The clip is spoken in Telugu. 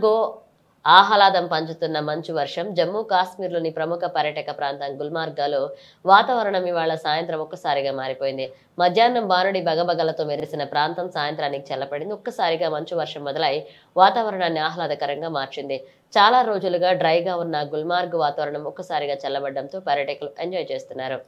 గుల్మార్గో ఆహ్లాదం పంచుతున్న మంచు వర్షం. జమ్మూ కాశ్మీర్లోని ప్రముఖ పర్యాటక ప్రాంతం గుల్మార్గాలో వాతావరణం ఇవాళ సాయంత్రం ఒక్కసారిగా మారిపోయింది. మధ్యాహ్నం బానుడి బగబగలతో మెరిసిన ప్రాంతం సాయంత్రానికి చల్లపడింది. ఒక్కసారిగా మంచు వర్షం మొదలై వాతావరణాన్ని ఆహ్లాదకరంగా మార్చింది. చాలా రోజులుగా డ్రైగా ఉన్న గుల్మార్గ్ వాతావరణం ఒక్కసారిగా చల్లబడడంతో పర్యాటకులు ఎంజాయ్ చేస్తున్నారు.